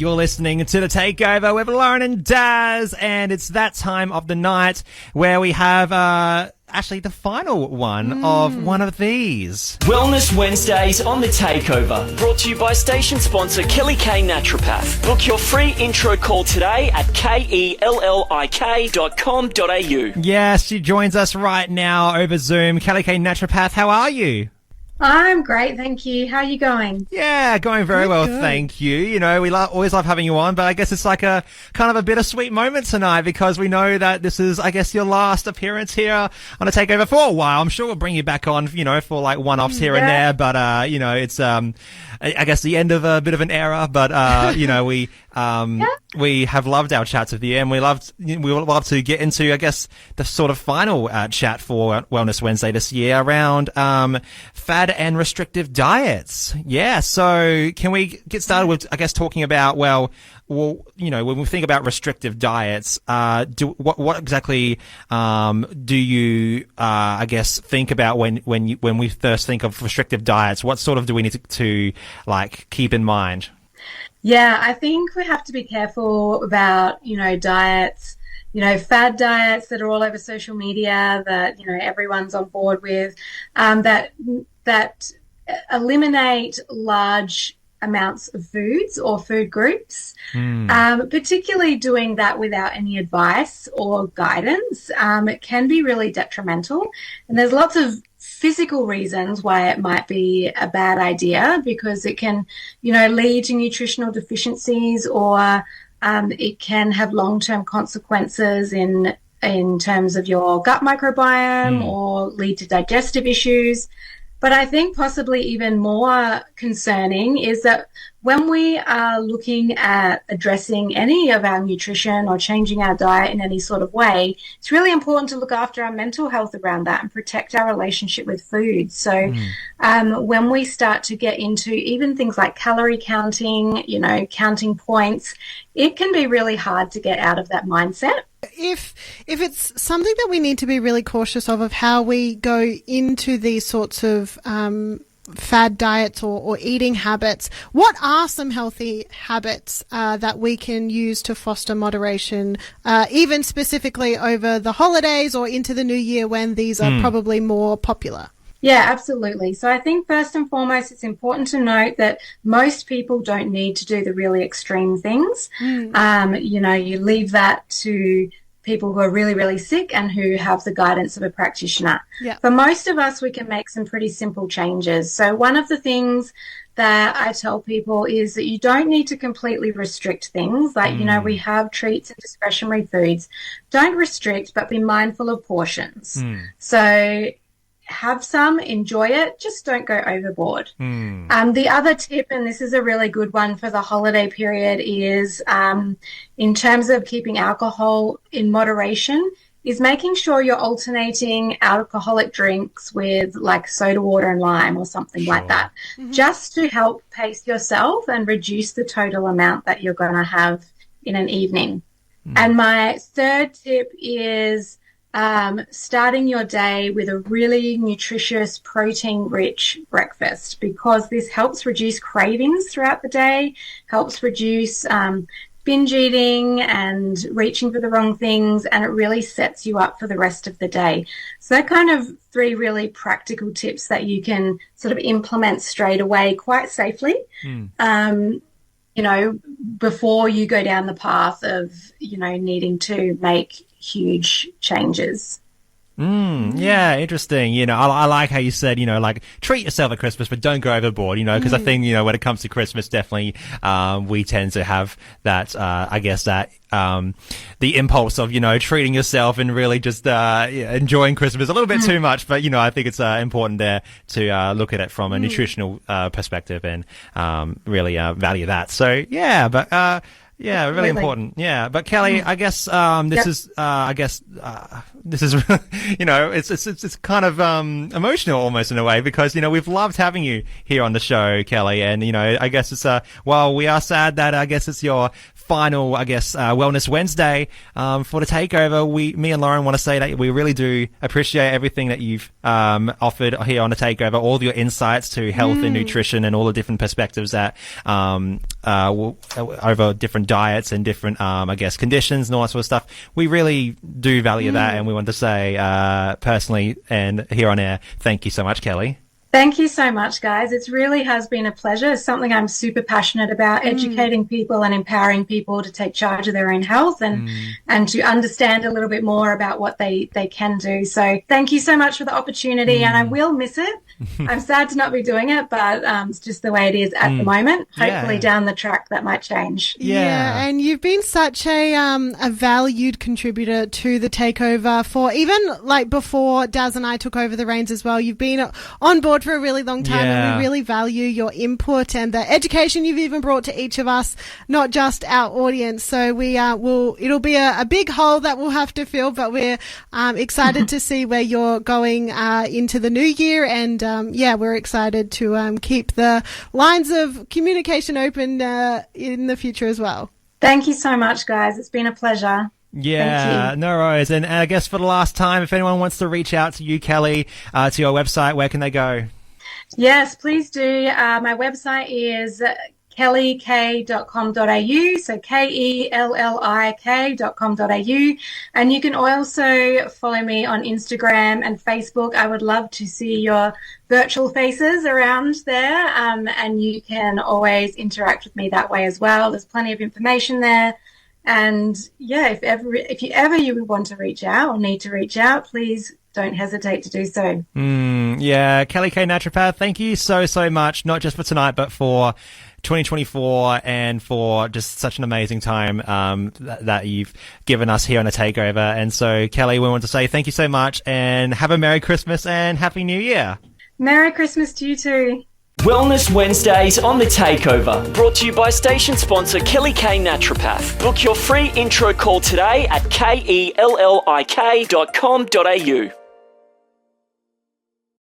You're listening to The Takeover with Lauren and Daz, and it's that time of the night where we have actually the final one of one of these. Wellness Wednesdays on The Takeover, brought to you by station sponsor Kelli K Naturopath. Book your free intro call today at kellik.com.au. Yes, she joins us right now over Zoom. Kelli K Naturopath, how are you? I'm great, thank you. How are you going? Yeah, going very well, thank you. You know, we always love having you on, but I guess it's like a kind of a bittersweet moment tonight because we know that this is, I guess, your last appearance here on a Takeover for a while. I'm sure we'll bring you back on, you know, for like one-offs here and there, but, you know, it's, I guess the end of a bit of an era, but, you know, we have loved our chats with you, and we would love to get into, I guess, the sort of final chat for Wellness Wednesday this year around fad and restrictive diets. Yeah, so can we get started with, I guess, talking about, well, you know, when we think about restrictive diets, what exactly do you, I guess, think about when we first think of restrictive diets? What sort of do we need to like keep in mind? Yeah, I think we have to be careful about, you know, diets, you know, fad diets that are all over social media that, you know, everyone's on board with, that eliminate large amounts of foods or food groups, particularly doing that without any advice or guidance. It can be really detrimental, and there's lots of physical reasons why it might be a bad idea, because it can, you know, lead to nutritional deficiencies, or it can have long-term consequences in terms of your gut microbiome or lead to digestive issues. But I think possibly even more concerning is that when we are looking at addressing any of our nutrition or changing our diet in any sort of way, it's really important to look after our mental health around that and protect our relationship with food. So when we start to get into even things like calorie counting, you know, counting points, it can be really hard to get out of that mindset. If it's something that we need to be really cautious of how we go into these sorts of fad diets or eating habits, what are some healthy habits that we can use to foster moderation, even specifically over the holidays or into the new year when these are probably more popular? Yeah, absolutely. So I think first and foremost, it's important to note that most people don't need to do the really extreme things. You know, you leave that to people who are really, really sick and who have the guidance of a practitioner. Yeah. For most of us, we can make some pretty simple changes. So one of the things that I tell people is that you don't need to completely restrict things. Like, you know, we have treats and discretionary foods. Don't restrict, but be mindful of portions. So have some, enjoy it, just don't go overboard. The other tip, and this is a really good one for the holiday period, is in terms of keeping alcohol in moderation, is making sure you're alternating alcoholic drinks with like soda water and lime or something like that, just to help pace yourself and reduce the total amount that you're going to have in an evening. And my third tip is starting your day with a really nutritious, protein-rich breakfast, because this helps reduce cravings throughout the day, helps reduce binge eating and reaching for the wrong things, and it really sets you up for the rest of the day. So they're kind of three really practical tips that you can sort of implement straight away quite safely. You know, before you go down the path of, you know, needing to make huge changes. Yeah, interesting. You know, I like how you said, you know, like treat yourself at Christmas, but don't go overboard, you know, because I think, you know, when it comes to Christmas, definitely, we tend to have that, I guess that, the impulse of, you know, treating yourself and really just, enjoying Christmas a little bit too much. But, you know, I think it's, important there to, look at it from a nutritional, perspective and, really, value that. So, yeah, but, yeah, really important. Yeah, but Kelli, I guess this is you know, it's kind of emotional almost in a way, because you know we've loved having you here on the show, Kelli, and you know I guess it's while we are sad that I guess it's your final, I guess, Wellness Wednesday for the takeover, me and Lauren want to say that we really do appreciate everything that you've offered here on the takeover, all of your insights to health and nutrition and all the different perspectives that over different diets and different, I guess, conditions and all that sort of stuff. We really do value that, and we want to say personally and here on air, thank you so much, Kelli. Thank you so much, guys. It really has been a pleasure. It's something I'm super passionate about, educating people and empowering people to take charge of their own health and to understand a little bit more about what they can do. So thank you so much for the opportunity, and I will miss it. I'm sad to not be doing it, but it's just the way it is at the moment. Hopefully down the track that might change. Yeah, and you've been such a valued contributor to the takeover for even like before Daz and I took over the reins as well. You've been on board for a really long time, and we really value your input and the education you've even brought to each of us, not just our audience. So it'll be a big hole that we'll have to fill, but we're excited to see where you're going into the new year, and we're excited to keep the lines of communication open in the future as well. Thank you so much, guys. It's been a pleasure. Yeah, no worries. And I guess for the last time, if anyone wants to reach out to you, Kelli, to your website, where can they go? Yes, please do. My website is kellik.com.au, so kellik.com.au, and you can also follow me on Instagram and Facebook. I would love to see your virtual faces around there, and you can always interact with me that way as well. There's plenty of information there. And if you ever want to reach out or need to reach out, please don't hesitate to do so. Kelli K Naturopath, thank you so much, not just for tonight, but for 2024 and for just such an amazing time that you've given us here on the takeover. And so, Kelli, we want to say thank you so much and have a Merry Christmas and Happy New Year. Merry Christmas to you too. Wellness Wednesdays on the Takeover, brought to you by station sponsor Kelli K Naturopath. Book your free intro call today at kellik.com.au.